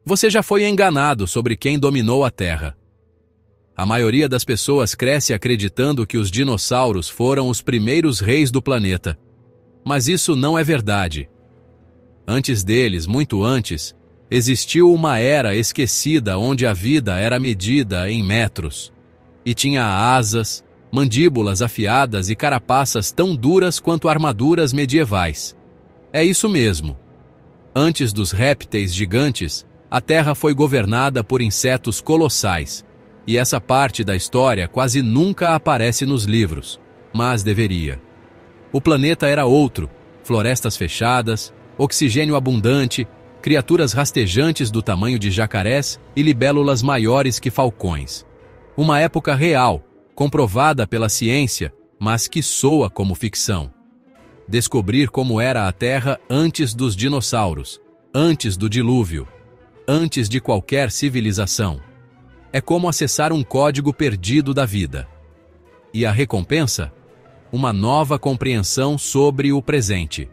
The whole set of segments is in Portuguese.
Você já foi enganado sobre quem dominou a Terra. A maioria das pessoas cresce acreditando que os dinossauros foram os primeiros reis do planeta. Mas isso não é verdade. Antes deles, muito antes, existiu uma era esquecida onde a vida era medida em metros. E tinha asas, mandíbulas afiadas e carapaças tão duras quanto armaduras medievais. É isso mesmo. Antes dos répteis gigantes, a Terra foi governada por insetos colossais. E essa parte da história quase nunca aparece nos livros, mas deveria. O planeta era outro, florestas fechadas, oxigênio abundante, criaturas rastejantes do tamanho de jacarés e libélulas maiores que falcões. Uma época real, comprovada pela ciência, mas que soa como ficção. Descobrir como era a Terra antes dos dinossauros, antes do dilúvio, antes de qualquer civilização. É como acessar um código perdido da vida. E a recompensa? Uma nova compreensão sobre o presente.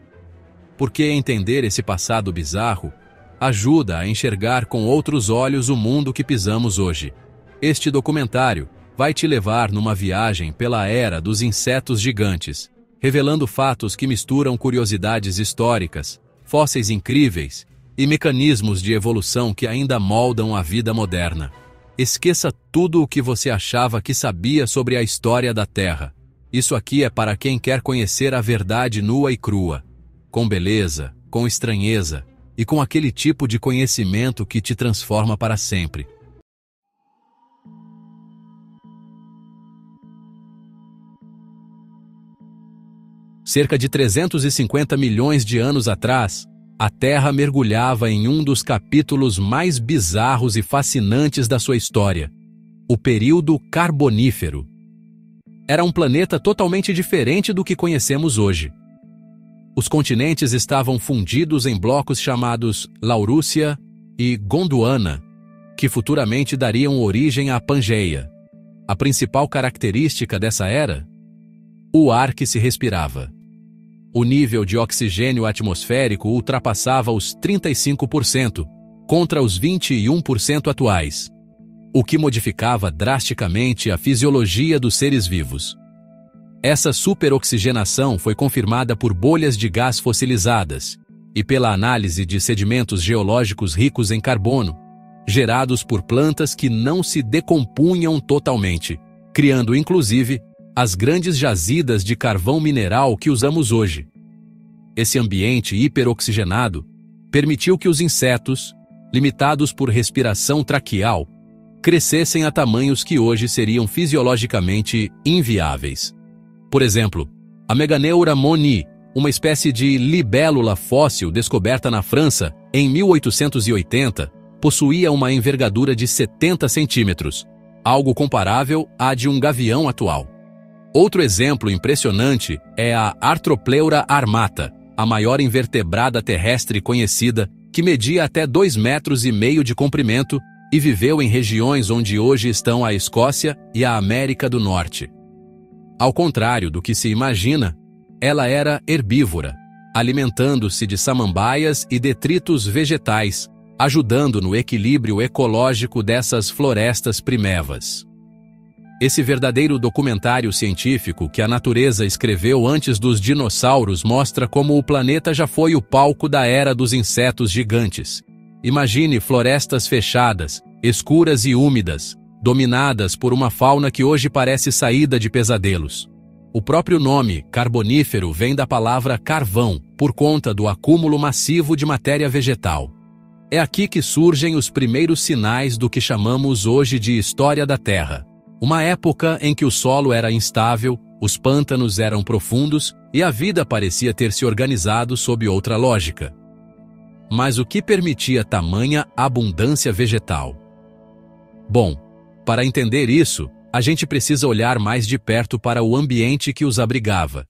Porque entender esse passado bizarro ajuda a enxergar com outros olhos o mundo que pisamos hoje. Este documentário vai te levar numa viagem pela era dos insetos gigantes, revelando fatos que misturam curiosidades históricas, fósseis incríveis e mecanismos de evolução que ainda moldam a vida moderna. Esqueça tudo o que você achava que sabia sobre a história da Terra. Isso aqui é para quem quer conhecer a verdade nua e crua, com beleza, com estranheza e com aquele tipo de conhecimento que te transforma para sempre. Cerca de 350 milhões de anos atrás, a Terra mergulhava em um dos capítulos mais bizarros e fascinantes da sua história, o período Carbonífero. Era um planeta totalmente diferente do que conhecemos hoje. Os continentes estavam fundidos em blocos chamados Laurúcia e Gondwana, que futuramente dariam origem à Pangeia. A principal característica dessa era? O ar que se respirava. O nível de oxigênio atmosférico ultrapassava os 35%, contra os 21% atuais, o que modificava drasticamente a fisiologia dos seres vivos. Essa superoxigenação foi confirmada por bolhas de gás fossilizadas e pela análise de sedimentos geológicos ricos em carbono, gerados por plantas que não se decompunham totalmente, criando inclusive as grandes jazidas de carvão mineral que usamos hoje. Esse ambiente hiperoxigenado permitiu que os insetos, limitados por respiração traqueal, crescessem a tamanhos que hoje seriam fisiologicamente inviáveis. Por exemplo, a Meganeura moni, uma espécie de libélula fóssil descoberta na França em 1880, possuía uma envergadura de 70 centímetros, algo comparável à de um gavião atual. Outro exemplo impressionante é a Arthropleura armata, a maior invertebrada terrestre conhecida, que media até 2,5 metros de comprimento e viveu em regiões onde hoje estão a Escócia e a América do Norte. Ao contrário do que se imagina, ela era herbívora, alimentando-se de samambaias e detritos vegetais, ajudando no equilíbrio ecológico dessas florestas primevas. Esse verdadeiro documentário científico que a natureza escreveu antes dos dinossauros mostra como o planeta já foi o palco da era dos insetos gigantes. Imagine florestas fechadas, escuras e úmidas, dominadas por uma fauna que hoje parece saída de pesadelos. O próprio nome, carbonífero, vem da palavra carvão, por conta do acúmulo massivo de matéria vegetal. É aqui que surgem os primeiros sinais do que chamamos hoje de história da Terra. Uma época em que o solo era instável, os pântanos eram profundos e a vida parecia ter se organizado sob outra lógica. Mas o que permitia tamanha abundância vegetal? Bom, para entender isso, a gente precisa olhar mais de perto para o ambiente que os abrigava.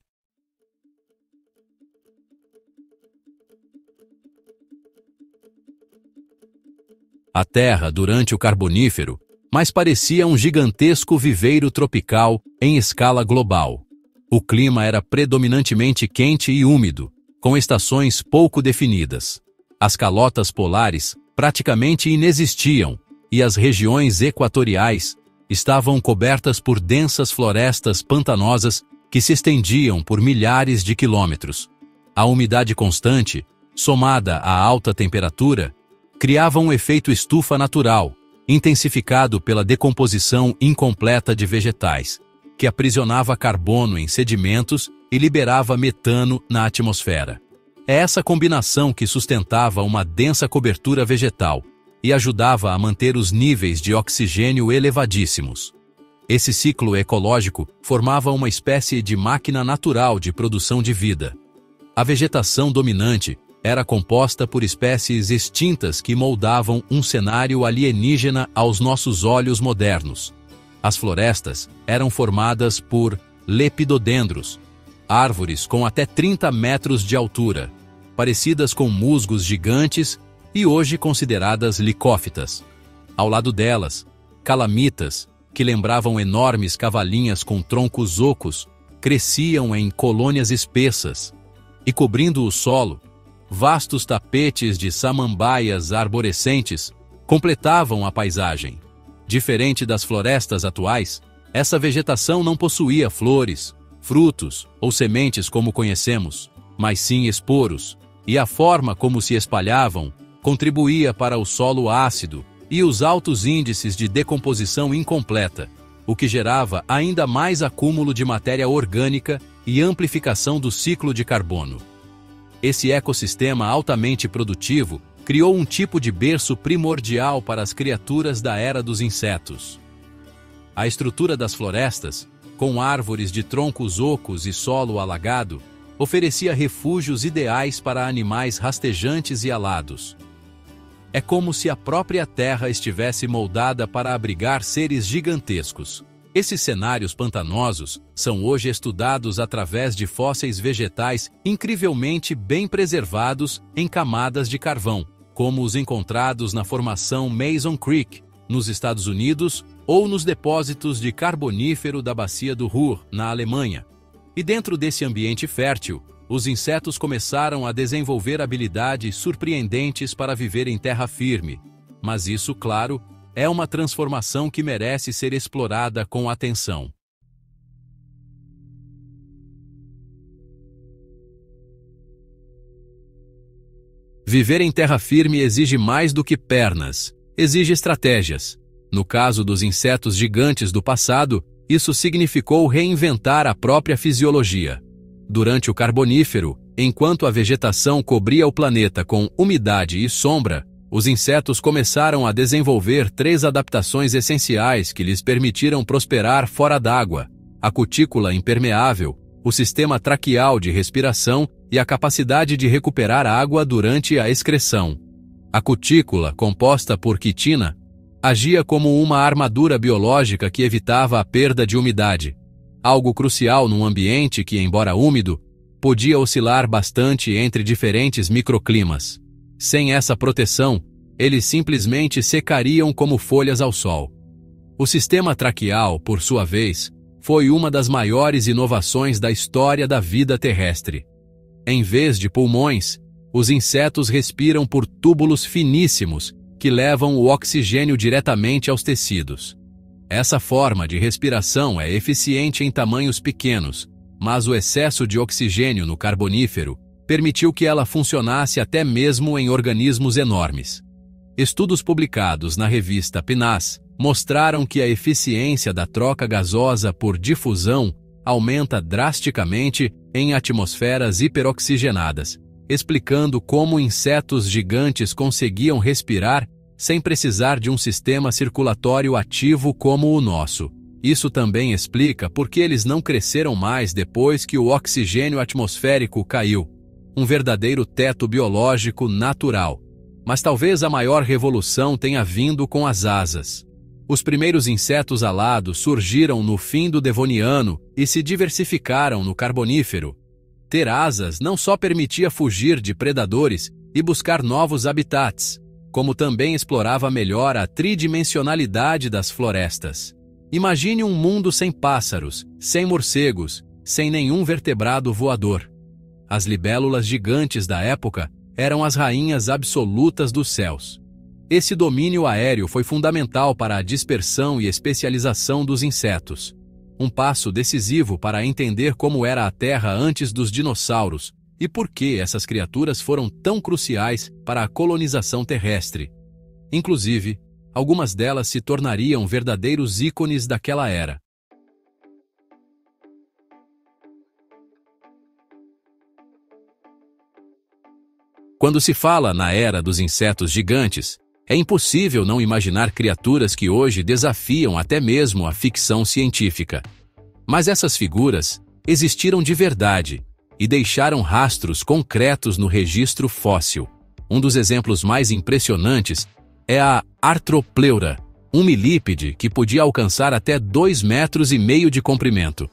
A Terra, durante o Carbonífero, mas parecia um gigantesco viveiro tropical em escala global. O clima era predominantemente quente e úmido, com estações pouco definidas. As calotas polares praticamente inexistiam, e as regiões equatoriais estavam cobertas por densas florestas pantanosas que se estendiam por milhares de quilômetros. A umidade constante, somada à alta temperatura, criava um efeito estufa natural, intensificado pela decomposição incompleta de vegetais, que aprisionava carbono em sedimentos e liberava metano na atmosfera. É essa combinação que sustentava uma densa cobertura vegetal e ajudava a manter os níveis de oxigênio elevadíssimos. Esse ciclo ecológico formava uma espécie de máquina natural de produção de vida. A vegetação dominante era composta por espécies extintas que moldavam um cenário alienígena aos nossos olhos modernos. As florestas eram formadas por lepidodendros, árvores com até 30 metros de altura, parecidas com musgos gigantes e hoje consideradas licófitas. Ao lado delas, calamitas, que lembravam enormes cavalinhas com troncos ocos, cresciam em colônias espessas, e cobrindo o solo, vastos tapetes de samambaias arborescentes completavam a paisagem. Diferente das florestas atuais, essa vegetação não possuía flores, frutos ou sementes como conhecemos, mas sim esporos, e a forma como se espalhavam contribuía para o solo ácido e os altos índices de decomposição incompleta, o que gerava ainda mais acúmulo de matéria orgânica e amplificação do ciclo de carbono. Esse ecossistema altamente produtivo criou um tipo de berço primordial para as criaturas da era dos insetos. A estrutura das florestas, com árvores de troncos ocos e solo alagado, oferecia refúgios ideais para animais rastejantes e alados. É como se a própria terra estivesse moldada para abrigar seres gigantescos. Esses cenários pantanosos são hoje estudados através de fósseis vegetais incrivelmente bem preservados em camadas de carvão, como os encontrados na formação Mason Creek, nos Estados Unidos, ou nos depósitos de carbonífero da Bacia do Ruhr, na Alemanha. E dentro desse ambiente fértil, os insetos começaram a desenvolver habilidades surpreendentes para viver em terra firme. Mas isso, claro, é uma transformação que merece ser explorada com atenção. Viver em terra firme exige mais do que pernas, exige estratégias. No caso dos insetos gigantes do passado, isso significou reinventar a própria fisiologia. Durante o Carbonífero, enquanto a vegetação cobria o planeta com umidade e sombra, os insetos começaram a desenvolver 3 adaptações essenciais que lhes permitiram prosperar fora d'água: a cutícula impermeável, o sistema traqueal de respiração e a capacidade de recuperar água durante a excreção. A cutícula, composta por quitina, agia como uma armadura biológica que evitava a perda de umidade, algo crucial num ambiente que, embora úmido, podia oscilar bastante entre diferentes microclimas. Sem essa proteção, eles simplesmente secariam como folhas ao sol. O sistema traqueal, por sua vez, foi uma das maiores inovações da história da vida terrestre. Em vez de pulmões, os insetos respiram por túbulos finíssimos que levam o oxigênio diretamente aos tecidos. Essa forma de respiração é eficiente em tamanhos pequenos, mas o excesso de oxigênio no Carbonífero permitiu que ela funcionasse até mesmo em organismos enormes. Estudos publicados na revista PNAS mostraram que a eficiência da troca gasosa por difusão aumenta drasticamente em atmosferas hiperoxigenadas, explicando como insetos gigantes conseguiam respirar sem precisar de um sistema circulatório ativo como o nosso. Isso também explica por que eles não cresceram mais depois que o oxigênio atmosférico caiu. Um verdadeiro teto biológico natural. Mas talvez a maior revolução tenha vindo com as asas. Os primeiros insetos alados surgiram no fim do Devoniano e se diversificaram no Carbonífero. Ter asas não só permitia fugir de predadores e buscar novos habitats, como também explorava melhor a tridimensionalidade das florestas. Imagine um mundo sem pássaros, sem morcegos, sem nenhum vertebrado voador. As libélulas gigantes da época eram as rainhas absolutas dos céus. Esse domínio aéreo foi fundamental para a dispersão e especialização dos insetos. Um passo decisivo para entender como era a Terra antes dos dinossauros e por que essas criaturas foram tão cruciais para a colonização terrestre. Inclusive, algumas delas se tornariam verdadeiros ícones daquela era. Quando se fala na era dos insetos gigantes, é impossível não imaginar criaturas que hoje desafiam até mesmo a ficção científica. Mas essas figuras existiram de verdade e deixaram rastros concretos no registro fóssil. Um dos exemplos mais impressionantes é a Arthropleura, um milípede que podia alcançar até 2,5 metros de comprimento.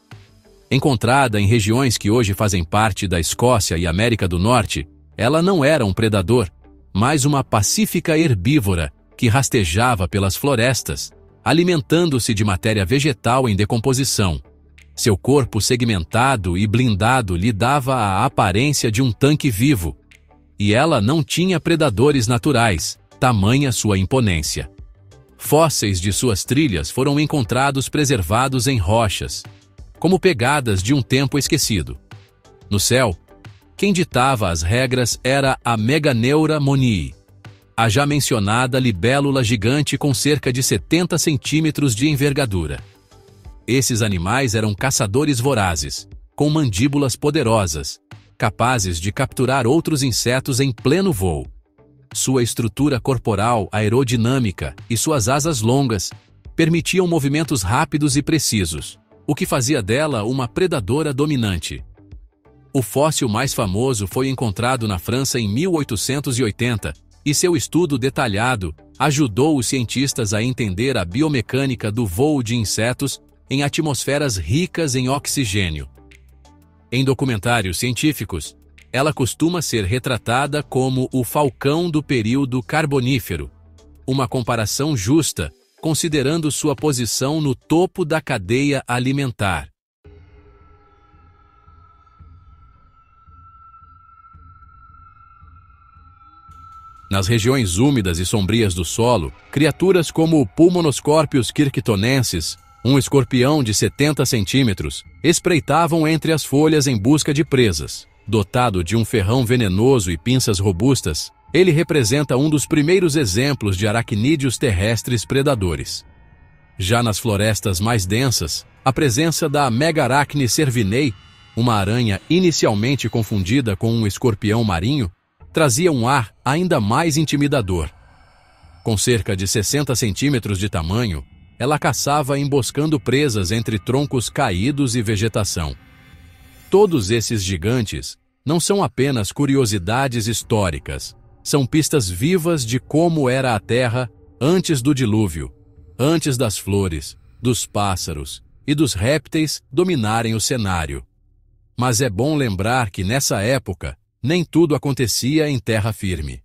Encontrada em regiões que hoje fazem parte da Escócia e América do Norte, ela não era um predador, mas uma pacífica herbívora que rastejava pelas florestas, alimentando-se de matéria vegetal em decomposição. Seu corpo segmentado e blindado lhe dava a aparência de um tanque vivo. E ela não tinha predadores naturais, tamanha sua imponência. Fósseis de suas trilhas foram encontrados preservados em rochas, como pegadas de um tempo esquecido. No céu, quem ditava as regras era a Meganeura monii, a já mencionada libélula gigante com cerca de 70 centímetros de envergadura. Esses animais eram caçadores vorazes, com mandíbulas poderosas, capazes de capturar outros insetos em pleno voo. Sua estrutura corporal aerodinâmica e suas asas longas permitiam movimentos rápidos e precisos, o que fazia dela uma predadora dominante. O fóssil mais famoso foi encontrado na França em 1880, e seu estudo detalhado ajudou os cientistas a entender a biomecânica do voo de insetos em atmosferas ricas em oxigênio. Em documentários científicos, ela costuma ser retratada como o falcão do período Carbonífero, uma comparação justa, considerando sua posição no topo da cadeia alimentar. Nas regiões úmidas e sombrias do solo, criaturas como o Pulmonoscorpius kirktonensis, um escorpião de 70 centímetros, espreitavam entre as folhas em busca de presas. Dotado de um ferrão venenoso e pinças robustas, ele representa um dos primeiros exemplos de aracnídeos terrestres predadores. Já nas florestas mais densas, a presença da Megaracne cervinei, uma aranha inicialmente confundida com um escorpião marinho, trazia um ar ainda mais intimidador. Com cerca de 60 centímetros de tamanho, ela caçava emboscando presas entre troncos caídos e vegetação. Todos esses gigantes não são apenas curiosidades históricas, são pistas vivas de como era a Terra antes do dilúvio, antes das flores, dos pássaros e dos répteis dominarem o cenário. Mas é bom lembrar que nessa época, nem tudo acontecia em terra firme.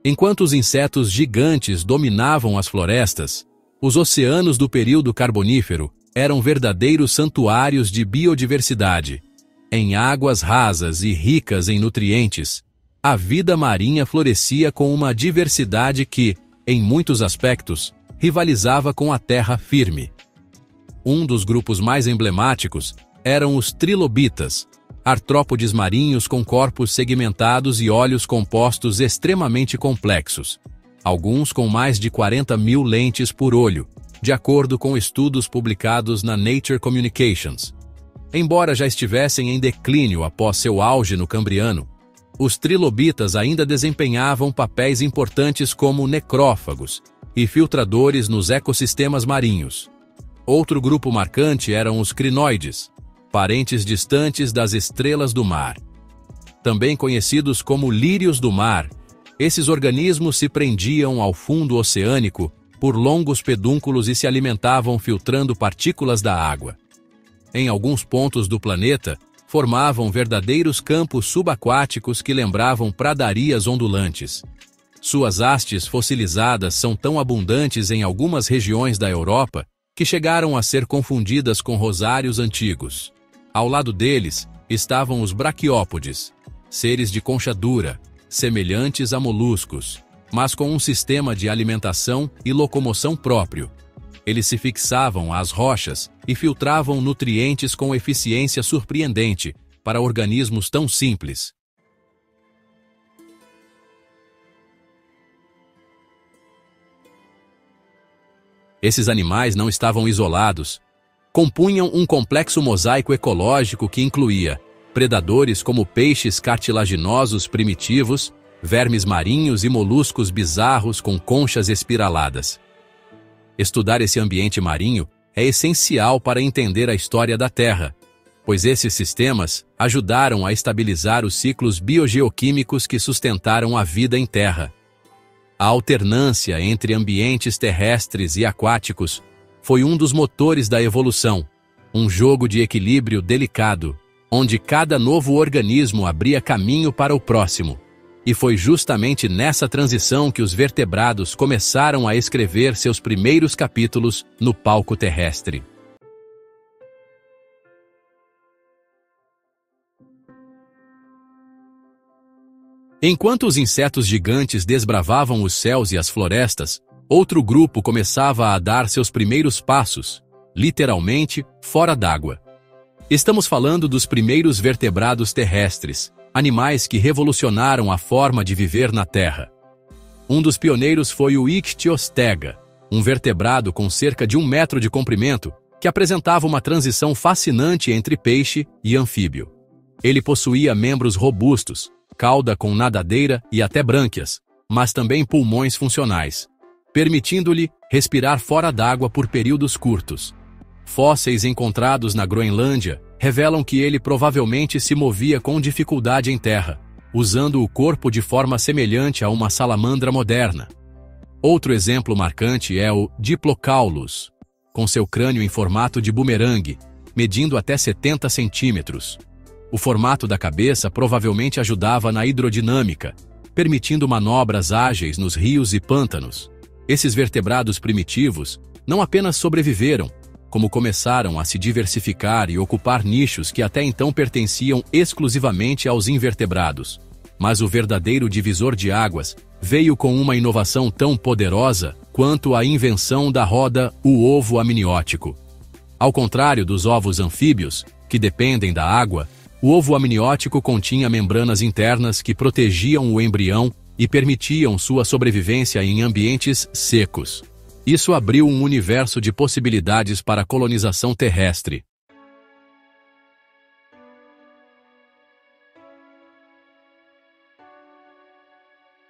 Enquanto os insetos gigantes dominavam as florestas, os oceanos do período Carbonífero eram verdadeiros santuários de biodiversidade. Em águas rasas e ricas em nutrientes, a vida marinha florescia com uma diversidade que, em muitos aspectos, rivalizava com a terra firme. Um dos grupos mais emblemáticos eram os trilobitas, artrópodes marinhos com corpos segmentados e olhos compostos extremamente complexos, alguns com mais de 40.000 lentes por olho, de acordo com estudos publicados na Nature Communications. Embora já estivessem em declínio após seu auge no Cambriano, os trilobitas ainda desempenhavam papéis importantes como necrófagos e filtradores nos ecossistemas marinhos. Outro grupo marcante eram os crinoides, parentes distantes das estrelas do mar. Também conhecidos como lírios do mar, esses organismos se prendiam ao fundo oceânico por longos pedúnculos e se alimentavam filtrando partículas da água. Em alguns pontos do planeta, formavam verdadeiros campos subaquáticos que lembravam pradarias ondulantes. Suas hastes fossilizadas são tão abundantes em algumas regiões da Europa que chegaram a ser confundidas com rosários antigos. Ao lado deles, estavam os braquiópodes, seres de concha dura, semelhantes a moluscos, mas com um sistema de alimentação e locomoção próprio. Eles se fixavam às rochas e filtravam nutrientes com eficiência surpreendente para organismos tão simples. Esses animais não estavam isolados. Compunham um complexo mosaico ecológico que incluía predadores como peixes cartilaginosos primitivos, vermes marinhos e moluscos bizarros com conchas espiraladas. Estudar esse ambiente marinho é essencial para entender a história da Terra, pois esses sistemas ajudaram a estabilizar os ciclos biogeoquímicos que sustentaram a vida em Terra. A alternância entre ambientes terrestres e aquáticos foi um dos motores da evolução, um jogo de equilíbrio delicado, onde cada novo organismo abria caminho para o próximo. E foi justamente nessa transição que os vertebrados começaram a escrever seus primeiros capítulos no palco terrestre. Enquanto os insetos gigantes desbravavam os céus e as florestas, outro grupo começava a dar seus primeiros passos, literalmente fora d'água. Estamos falando dos primeiros vertebrados terrestres, animais que revolucionaram a forma de viver na Terra. Um dos pioneiros foi o Ichthyostega, um vertebrado com cerca de 1 metro de comprimento, que apresentava uma transição fascinante entre peixe e anfíbio. Ele possuía membros robustos, cauda com nadadeira e até brânquias, mas também pulmões funcionais, permitindo-lhe respirar fora d'água por períodos curtos. Fósseis encontrados na Groenlândia revelam que ele provavelmente se movia com dificuldade em terra, usando o corpo de forma semelhante a uma salamandra moderna. Outro exemplo marcante é o Diplocaulus, com seu crânio em formato de bumerangue, medindo até 70 centímetros. O formato da cabeça provavelmente ajudava na hidrodinâmica, permitindo manobras ágeis nos rios e pântanos. Esses vertebrados primitivos não apenas sobreviveram, como começaram a se diversificar e ocupar nichos que até então pertenciam exclusivamente aos invertebrados. Mas o verdadeiro divisor de águas veio com uma inovação tão poderosa quanto a invenção da roda, o ovo amniótico. Ao contrário dos ovos anfíbios, que dependem da água, o ovo amniótico continha membranas internas que protegiam o embrião e permitiam sua sobrevivência em ambientes secos. Isso abriu um universo de possibilidades para a colonização terrestre.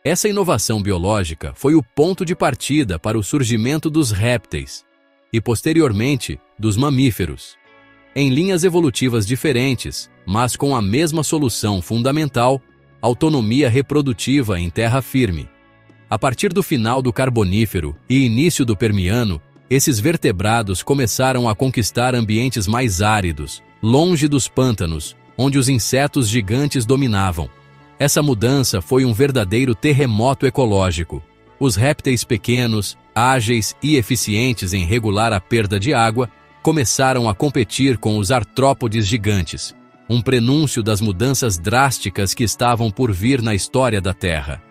Essa inovação biológica foi o ponto de partida para o surgimento dos répteis e, posteriormente, dos mamíferos. Em linhas evolutivas diferentes, mas com a mesma solução fundamental, autonomia reprodutiva em terra firme. A partir do final do Carbonífero e início do Permiano, esses vertebrados começaram a conquistar ambientes mais áridos, longe dos pântanos, onde os insetos gigantes dominavam. Essa mudança foi um verdadeiro terremoto ecológico. Os répteis pequenos, ágeis e eficientes em regular a perda de água, começaram a competir com os artrópodes gigantes, um prenúncio das mudanças drásticas que estavam por vir na história da Terra.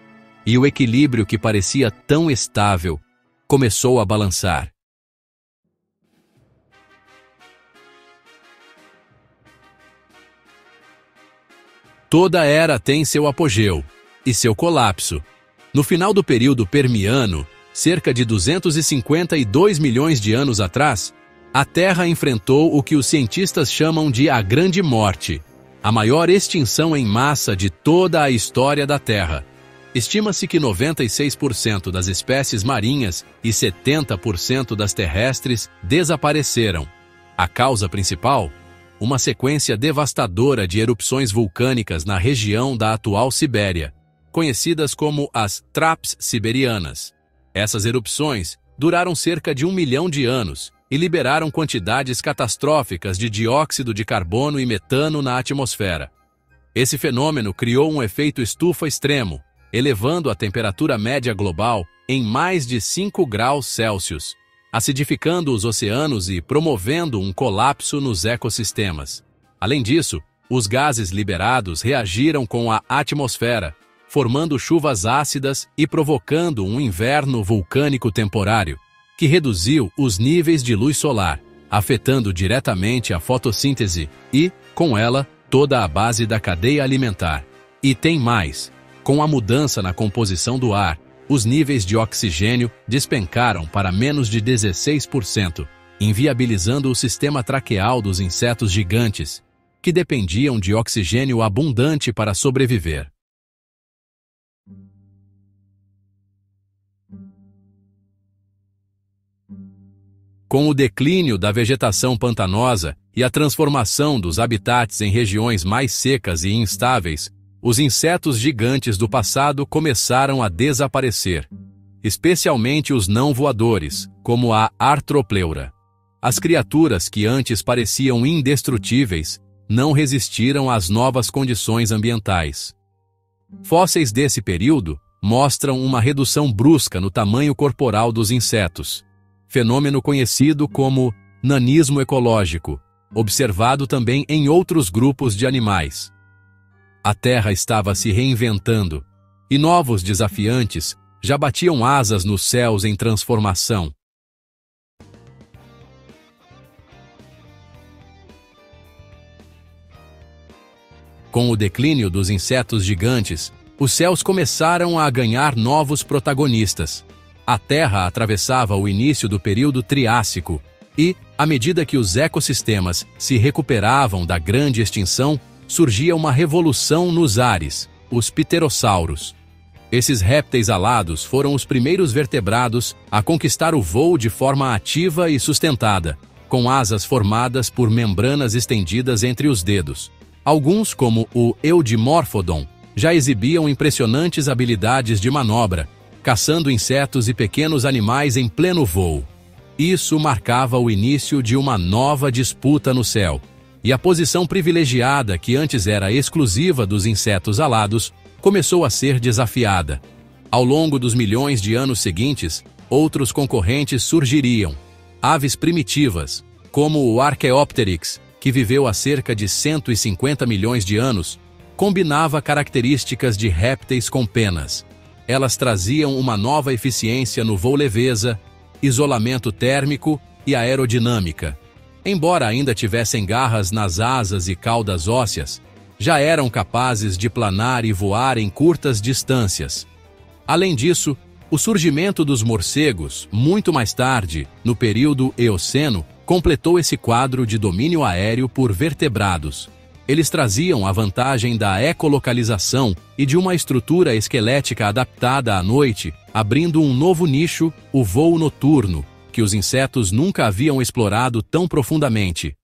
E o equilíbrio que parecia tão estável começou a balançar. Toda era tem seu apogeu e seu colapso. No final do período Permiano, cerca de 252 milhões de anos atrás, a Terra enfrentou o que os cientistas chamam de a Grande Morte, a maior extinção em massa de toda a história da Terra. Estima-se que 96% das espécies marinhas e 70% das terrestres desapareceram. A causa principal? Uma sequência devastadora de erupções vulcânicas na região da atual Sibéria, conhecidas como as traps siberianas. Essas erupções duraram cerca de 1 milhão de anos e liberaram quantidades catastróficas de dióxido de carbono e metano na atmosfera. Esse fenômeno criou um efeito estufa extremo, elevando a temperatura média global em mais de 5 graus Celsius, acidificando os oceanos e promovendo um colapso nos ecossistemas. Além disso, Os gases liberados reagiram com a atmosfera, formando chuvas ácidas e provocando um inverno vulcânico temporário, que reduziu os níveis de luz solar, afetando diretamente a fotossíntese e, com ela, toda a base da cadeia alimentar. E tem mais: com a mudança na composição do ar, os níveis de oxigênio despencaram para menos de 16%, inviabilizando o sistema traqueal dos insetos gigantes, que dependiam de oxigênio abundante para sobreviver. Com o declínio da vegetação pantanosa e a transformação dos habitats em regiões mais secas e instáveis, os insetos gigantes do passado começaram a desaparecer, especialmente os não voadores, como a artropleura. As criaturas que antes pareciam indestrutíveis não resistiram às novas condições ambientais. Fósseis desse período mostram uma redução brusca no tamanho corporal dos insetos, fenômeno conhecido como nanismo ecológico, observado também em outros grupos de animais. A Terra estava se reinventando, e novos desafiantes já batiam asas nos céus em transformação. Com o declínio dos insetos gigantes, os céus começaram a ganhar novos protagonistas. A Terra atravessava o início do período Triássico e, à medida que os ecossistemas se recuperavam da grande extinção, surgia uma revolução nos ares, os pterossauros. Esses répteis alados foram os primeiros vertebrados a conquistar o voo de forma ativa e sustentada, com asas formadas por membranas estendidas entre os dedos. Alguns, como o Eudimorphodon, já exibiam impressionantes habilidades de manobra, caçando insetos e pequenos animais em pleno voo. Isso marcava o início de uma nova disputa no céu, e a posição privilegiada que antes era exclusiva dos insetos alados começou a ser desafiada. Ao longo dos milhões de anos seguintes, outros concorrentes surgiriam. Aves primitivas, como o Archaeopteryx, que viveu há cerca de 150 milhões de anos, combinava características de répteis com penas. Elas traziam uma nova eficiência no voo leveza, isolamento térmico e aerodinâmica. Embora ainda tivessem garras nas asas e caudas ósseas, já eram capazes de planar e voar em curtas distâncias. Além disso, o surgimento dos morcegos, muito mais tarde, no período Eoceno, completou esse quadro de domínio aéreo por vertebrados. Eles traziam a vantagem da ecolocalização e de uma estrutura esquelética adaptada à noite, abrindo um novo nicho, o voo noturno, que os insetos nunca haviam explorado tão profundamente.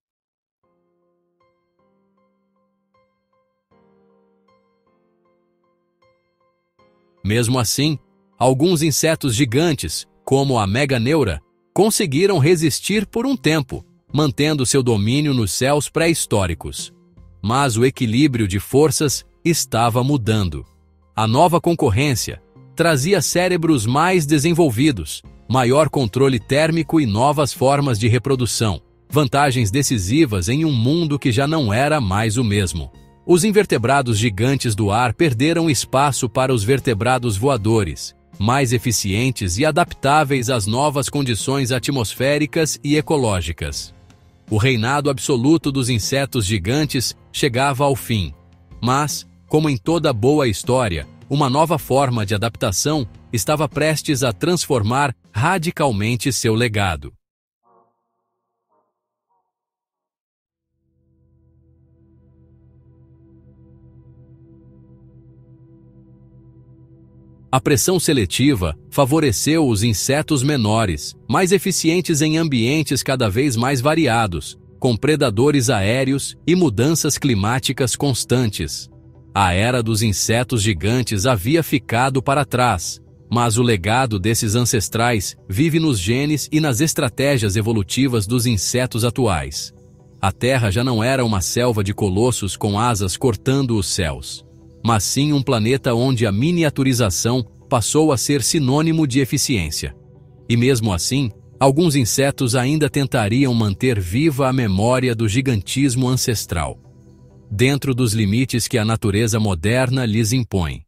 Mesmo assim, alguns insetos gigantes, como a meganeura, conseguiram resistir por um tempo, mantendo seu domínio nos céus pré-históricos. Mas o equilíbrio de forças estava mudando. A nova concorrência trazia cérebros mais desenvolvidos, maior controle térmico e novas formas de reprodução, vantagens decisivas em um mundo que já não era mais o mesmo. Os invertebrados gigantes do ar perderam espaço para os vertebrados voadores, mais eficientes e adaptáveis às novas condições atmosféricas e ecológicas. O reinado absoluto dos insetos gigantes chegava ao fim, mas, como em toda boa história, uma nova forma de adaptação estava prestes a transformar radicalmente seu legado. A pressão seletiva favoreceu os insetos menores, mais eficientes em ambientes cada vez mais variados, com predadores aéreos e mudanças climáticas constantes. A era dos insetos gigantes havia ficado para trás, mas o legado desses ancestrais vive nos genes e nas estratégias evolutivas dos insetos atuais. A Terra já não era uma selva de colossos com asas cortando os céus, mas sim um planeta onde a miniaturização passou a ser sinônimo de eficiência. E mesmo assim, alguns insetos ainda tentariam manter viva a memória do gigantismo ancestral. dentro dos limites que a natureza moderna lhes impõe.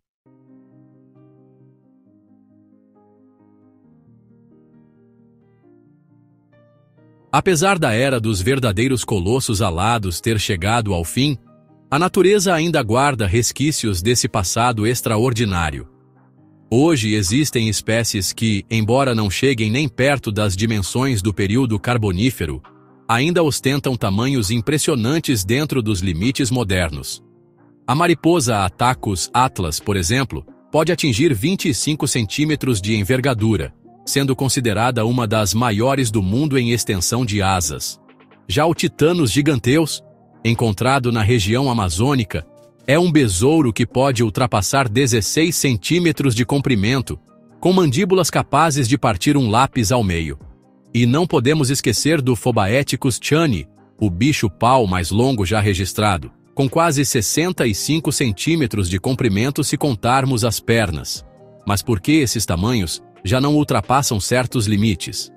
Apesar da era dos verdadeiros colossos alados ter chegado ao fim, a natureza ainda guarda resquícios desse passado extraordinário. Hoje existem espécies que, embora não cheguem nem perto das dimensões do período Carbonífero, ainda ostentam tamanhos impressionantes dentro dos limites modernos. A mariposa Attacus atlas, por exemplo, pode atingir 25 centímetros de envergadura, sendo considerada uma das maiores do mundo em extensão de asas. Já o Titânus giganteus, encontrado na região amazônica, é um besouro que pode ultrapassar 16 centímetros de comprimento, com mandíbulas capazes de partir um lápis ao meio. E não podemos esquecer do Phobaeticus chani, o bicho-pau mais longo já registrado, com quase 65 centímetros de comprimento se contarmos as pernas. Mas por que esses tamanhos já não ultrapassam certos limites?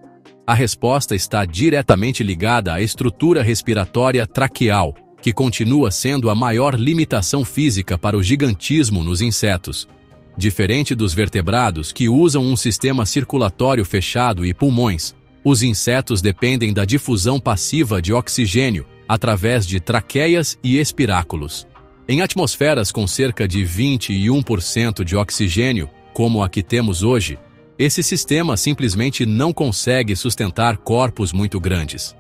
A resposta está diretamente ligada à estrutura respiratória traqueal, que continua sendo a maior limitação física para o gigantismo nos insetos. Diferente dos vertebrados, que usam um sistema circulatório fechado e pulmões, os insetos dependem da difusão passiva de oxigênio através de traqueias e espiráculos. Em atmosferas com cerca de 21% de oxigênio, como a que temos hoje, esse sistema simplesmente não consegue sustentar corpos muito grandes.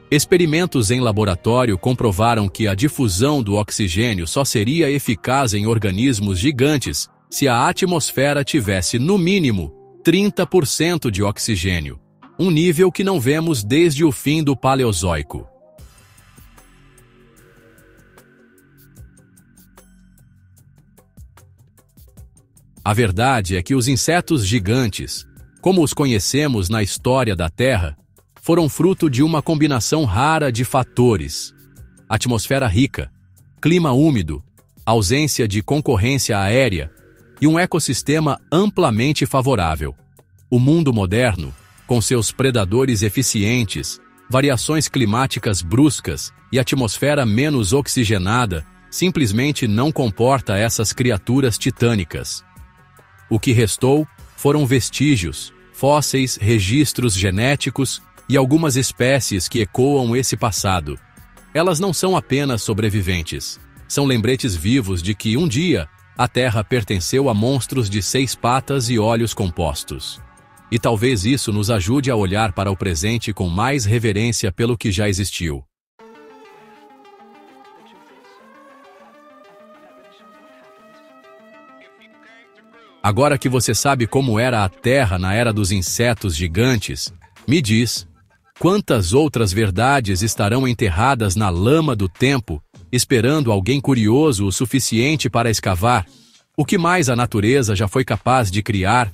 Experimentos em laboratório comprovaram que a difusão do oxigênio só seria eficaz em organismos gigantes se a atmosfera tivesse, no mínimo, 30% de oxigênio, um nível que não vemos desde o fim do Paleozoico. A verdade é que os insetos gigantes, como os conhecemos na história da Terra, foram fruto de uma combinação rara de fatores: atmosfera rica, clima úmido, ausência de concorrência aérea e um ecossistema amplamente favorável. O mundo moderno, com seus predadores eficientes, variações climáticas bruscas e atmosfera menos oxigenada, simplesmente não comporta essas criaturas titânicas. O que restou foram vestígios, fósseis, registros genéticos e algumas espécies que ecoam esse passado. Elas não são apenas sobreviventes, são lembretes vivos de que, um dia, a Terra pertenceu a monstros de 6 patas e olhos compostos. E talvez isso nos ajude a olhar para o presente com mais reverência pelo que já existiu. Agora que você sabe como era a Terra na era dos insetos gigantes, me diz, quantas outras verdades estarão enterradas na lama do tempo, esperando alguém curioso o suficiente para escavar? O que mais a natureza já foi capaz de criar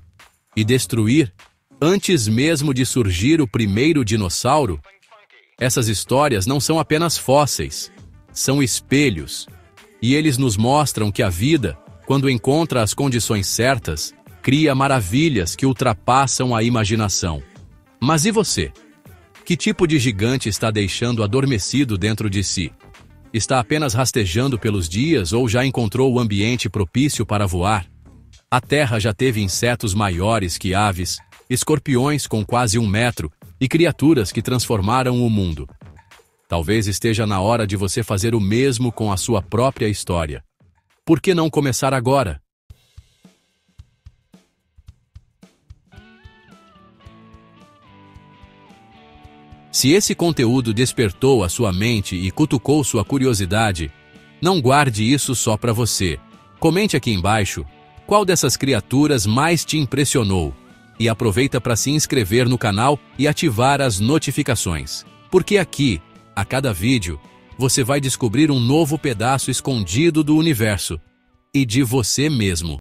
e destruir antes mesmo de surgir o primeiro dinossauro? Essas histórias não são apenas fósseis, são espelhos, e eles nos mostram que a vida, quando encontra as condições certas, cria maravilhas que ultrapassam a imaginação. Mas e você? Que tipo de gigante está deixando adormecido dentro de si? Está apenas rastejando pelos dias ou já encontrou o ambiente propício para voar? A Terra já teve insetos maiores que aves, escorpiões com quase 1 metro e criaturas que transformaram o mundo. Talvez esteja na hora de você fazer o mesmo com a sua própria história. Por que não começar agora? Se esse conteúdo despertou a sua mente e cutucou sua curiosidade, não guarde isso só para você. Comente aqui embaixo qual dessas criaturas mais te impressionou e aproveita para se inscrever no canal e ativar as notificações. Porque aqui, a cada vídeo, você vai descobrir um novo pedaço escondido do universo e de você mesmo.